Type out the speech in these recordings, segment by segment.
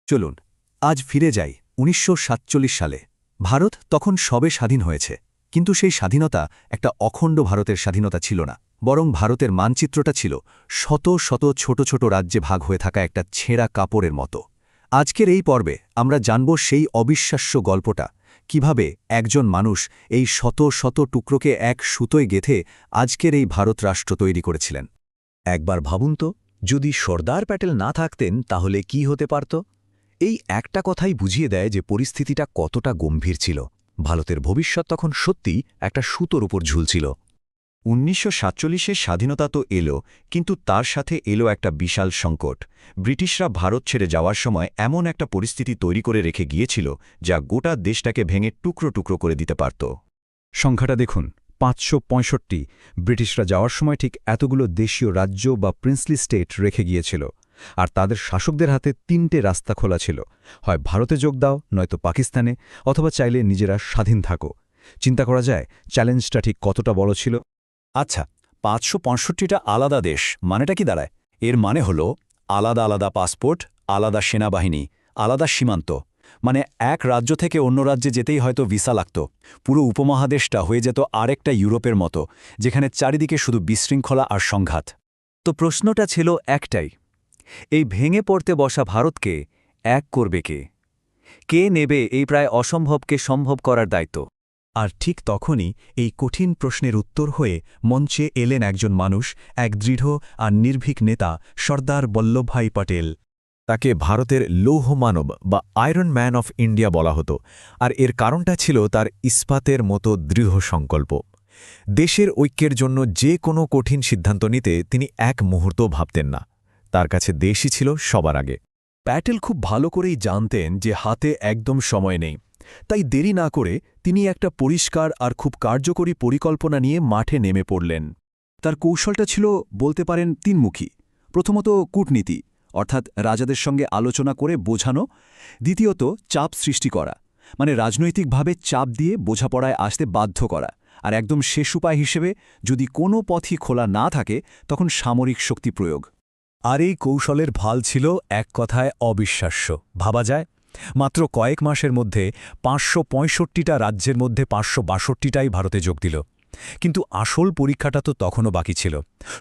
চলুন আজ ফিরে যাই ১৯৪৭ সালে। ভারত তখন সবে স্বাধীন হয়েছে, কিন্তু সেই স্বাধীনতা একটা অখণ্ড ভারতের স্বাধীনতা ছিল না, বরং ভারতের মানচিত্রটা ছিল শত শত ছোট ছোট রাজ্যে ভাগ হয়ে থাকা একটা ছেঁড়া কাপড়ের মতো। আজকের এই পর্বে আমরা জানব সেই অবিশ্বাস্য গল্পটা, কিভাবে একজন মানুষ এই শত শত টুকরোকে এক সুতোয় গেঁথে আজকের এই ভারত রাষ্ট্র তৈরি করেছিলেন। একবার ভাবুন তো, যদি সর্দার প্যাটেল না থাকতেন তাহলে কি হতে পারত? এই একটা কথাই বুঝিয়ে দেয় যে পরিস্থিতিটা কতটা গম্ভীর ছিল। ভারতের ভবিষ্যৎ তখন সত্যিই একটা সুতোর উপর ঝুলছিল। ১৯৪৭-এর স্বাধীনতা তো এলো, কিন্তু তার সাথে এলো একটা বিশাল সংকট। ব্রিটিশরা ভারত ছেড়ে যাওয়ার সময় এমন একটা পরিস্থিতি তৈরি করে রেখে গিয়েছিল যা গোটা দেশটাকে ভেঙে টুকরো টুকরো করে দিতে পারত। সংখ্যাটা দেখুন, ৫৬৫। ব্রিটিশরা যাওয়ার সময় ঠিক এতগুলো দেশীয় রাজ্য বা প্রিন্সলি স্টেট রেখে গিয়েছিল, আর তাদের শাসকদের হাতে ৩টে রাস্তা খোলা ছিল, হয় ভারতে যোগ দাও, নয়তো পাকিস্তানে, অথবা চাইলে নিজেরা স্বাধীন থাকো। চিন্তা করা যায় চ্যালেঞ্জটা ঠিক কতটা বড় ছিল। আচ্ছা, ৫৬৫টা আলাদা দেশ মানেটা কি দাঁড়ায়? এর মানে হল আলাদা আলাদা পাসপোর্ট, আলাদা সেনাবাহিনী, আলাদা সীমান্ত। মানে এক রাজ্য থেকে অন্য রাজ্যে যেতেই হয়তো ভিসা লাগত। পুরো উপমহাদেশটা হয়ে যেত আরেকটা ইউরোপের মতো, যেখানে চারিদিকে শুধু বিশৃঙ্খলা আর সংঘাত। তো প্রশ্নটা ছিল একটাই, এই ভেঙে পড়তে বসা ভারতকে এক করবে কে? কে নেবে এই প্রায় অসম্ভবকে সম্ভব করার দায়িত্ব? আর ঠিক তখনই এই কঠিন প্রশ্নের উত্তর হয়ে মঞ্চে এলেন একজন মানুষ, এক দৃঢ় আর নির্ভীক নেতা, সর্দার বল্লভভাই পটেল। তাকে ভারতের লৌহ মানব বা আয়রন ম্যান অফ ইন্ডিয়া বলা হতো, আর এর কারণটা ছিল তার ইস্পাতের মতো দৃঢ় সংকল্প। দেশের ঐক্যের জন্য যে কোনো কঠিন সিদ্ধান্ত নিতে তিনি এক মুহূর্ত ভাবতেন না। তার কাছে দেশই ছিল সবার আগে। প্যাটেল খুব ভালো করেই জানতেন যে হাতে একদম সময় নেই, তাই দেরি না করে তিনি একটা পরিষ্কার আর খুব কার্যকরী পরিকল্পনা নিয়ে মাঠে নেমে পড়লেন। তার কৌশলটা ছিল বলতে পারেন তিনমুখী। প্রথমত কূটনীতি, অর্থাৎ রাজাদের সঙ্গে আলোচনা করে বোঝানো। দ্বিতীয়ত চাপ সৃষ্টি করা, মানে রাজনৈতিকভাবে চাপ দিয়ে বোঝাপড়ায় আসতে বাধ্য করা। আর একদম শেষ উপায় হিসেবে যদি কোনো পথই খোলা না থাকে, তখন সামরিক শক্তি প্রয়োগ। আর এই কৌশলের ভাল ছিল এক কথায় অবিশ্বাস্য। ভাবা যায়, মাত্র কয়েক মাসের মধ্যে ৫৬৫টা রাজ্যের মধ্যে ৫৬২টাই ভারতে যোগ দিল। কিন্তু আসল পরীক্ষাটা তো তখনও বাকি ছিল।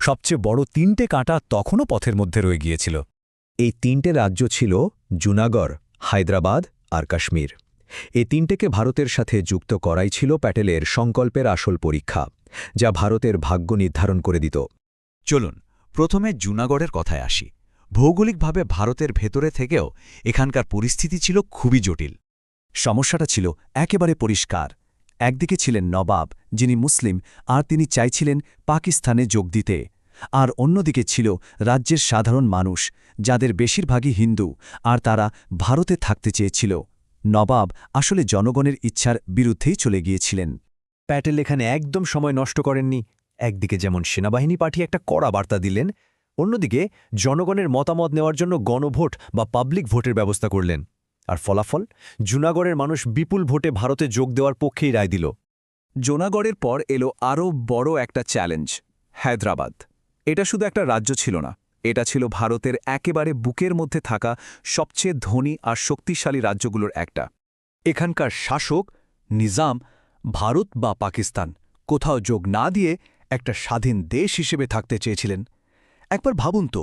সবচেয়ে বড় ৩টে কাঁটা তখনও পথের মধ্যে রয়ে গিয়েছিল। এই ৩টে রাজ্য ছিল জুনাগড়, হায়দ্রাবাদ আর কাশ্মীর। এই ৩টেকে ভারতের সাথে যুক্ত করাই ছিল প্যাটেলের সংকল্পের আসল পরীক্ষা, যা ভারতের ভাগ্য নির্ধারণ করে দিত। চলুন প্রথমে জুনাগড়ের কথায় আসি। ভৌগোলিকভাবে ভারতের ভেতরে থেকেও এখানকার পরিস্থিতি ছিল খুবই জটিল। সমস্যাটা ছিল একেবারে পরিষ্কার। একদিকে ছিলেন নবাব, যিনি মুসলিম, আর তিনি চাইছিলেন পাকিস্তানে যোগ দিতে। আর অন্যদিকে ছিল রাজ্যের সাধারণ মানুষ, যাদের বেশিরভাগই হিন্দু, আর তারা ভারতে থাকতে চেয়েছিল। নবাব আসলে জনগণের ইচ্ছার বিরুদ্ধেই চলে গিয়েছিলেন। প্যাটেল এখানে একদম সময় নষ্ট করেননি। একদিকে যেমন সেনাবাহিনী পাঠিয়ে একটা কড়া বার্তা দিলেন, অন্যদিকে জনগণের মতামত নেওয়ার জন্য গণভোট বা পাবলিক ভোটের ব্যবস্থা করলেন। আর ফলাফল, জুনাগড়ের মানুষ বিপুল ভোটে ভারতে যোগ দেওয়ার পক্ষেই রায় দিল। জুনাগড়ের পর এলো আরও বড় একটা চ্যালেঞ্জ, হায়দ্রাবাদ। এটা শুধু একটা রাজ্য ছিল না, এটা ছিল ভারতের একেবারে বুকের মধ্যে থাকা সবচেয়ে ধনী আর শক্তিশালী রাজ্যগুলোর একটা। এখানকার শাসক নিজাম ভারত বা পাকিস্তান কোথাও যোগ না দিয়ে একটা স্বাধীন দেশ হিসেবে থাকতে চেয়েছিলেন। একবার ভাবুন তো,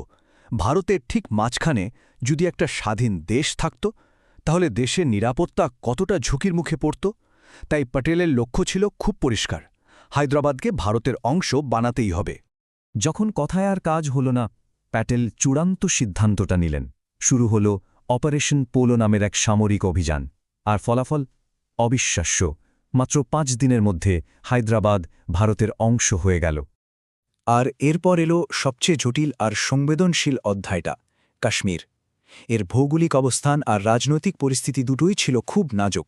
ভারতের ঠিক মাঝখানে যদি একটা স্বাধীন দেশ থাকত, তাহলে দেশের নিরাপত্তা কতটা ঝুঁকির মুখে পড়ত। তাই প্যাটেলের লক্ষ্য ছিল খুব পরিষ্কার, হায়দ্রাবাদকে ভারতের অংশ বানাতেই হবে। যখন কথায় আর কাজ হল না, প্যাটেল চূড়ান্ত সিদ্ধান্তটা নিলেন। শুরু হল অপারেশন পোলো নামের এক সামরিক অভিযান। আর ফলাফল অবিশ্বাস্য, মাত্র ৫ দিনের মধ্যে হায়দ্রাবাদ ভারতের অংশ হয়ে গেল। আর এরপর এলো সবচেয়ে জটিল আর সংবেদনশীল অধ্যায়টা, কাশ্মীর। এর ভৌগোলিক অবস্থান আর রাজনৈতিক পরিস্থিতি দুটোই ছিল খুব নাজুক।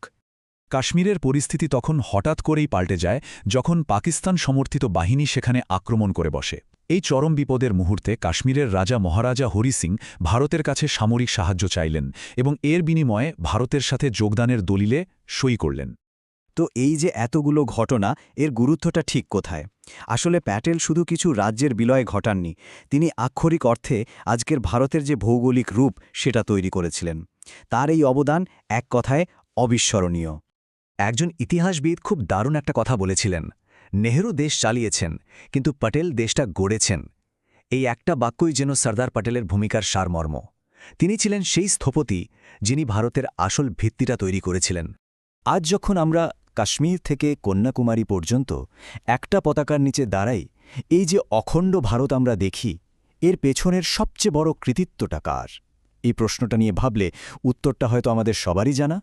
কাশ্মীরের পরিস্থিতি তখন হঠাৎ করেই পাল্টে যায় যখন পাকিস্তান সমর্থিত বাহিনী সেখানে আক্রমণ করে বসে। এই চরম বিপদের মুহূর্তে কাশ্মীরের রাজা মহারাজা হরি সিং ভারতের কাছে সামরিক সাহায্য চাইলেন এবং এর বিনিময়ে ভারতের সাথে যোগদানের দলিলে সই করলেন। তো এই যে এতগুলো ঘটনা, এর গুরুত্বটা ঠিক কোথায়? আসলে প্যাটেল শুধু কিছু রাজ্যের বিলয় ঘটাননি, তিনি আক্ষরিক অর্থে আজকের ভারতের যে ভৌগোলিক রূপ সেটা তৈরি করেছিলেন। তার এই অবদান এক কথায় অবিস্মরণীয়। একজন ইতিহাসবিদ খুব দারুণ একটা কথা বলেছিলেন, নেহরু দেশ চালিয়েছেন কিন্তু পটেল দেশটা গড়েছেন। এই একটা বাক্যই যেন সর্দার পটেলের ভূমিকার সারমর্ম। তিনি ছিলেন সেই স্থপতি যিনি ভারতের আসল ভিত্তিটা তৈরি করেছিলেন। আজ যখন আমরা কাশ্মীর থেকে কন্যাকুমারী পর্যন্ত একটা পতাকার নিচে দাঁড়াই, এই যে অখণ্ড ভারত আমরা দেখি, এর পেছনের সবচেয়ে বড় কৃতিত্বটা কার? এই প্রশ্নটা নিয়ে ভাবলে উত্তরটা হয়তো আমাদের সবারই জানা।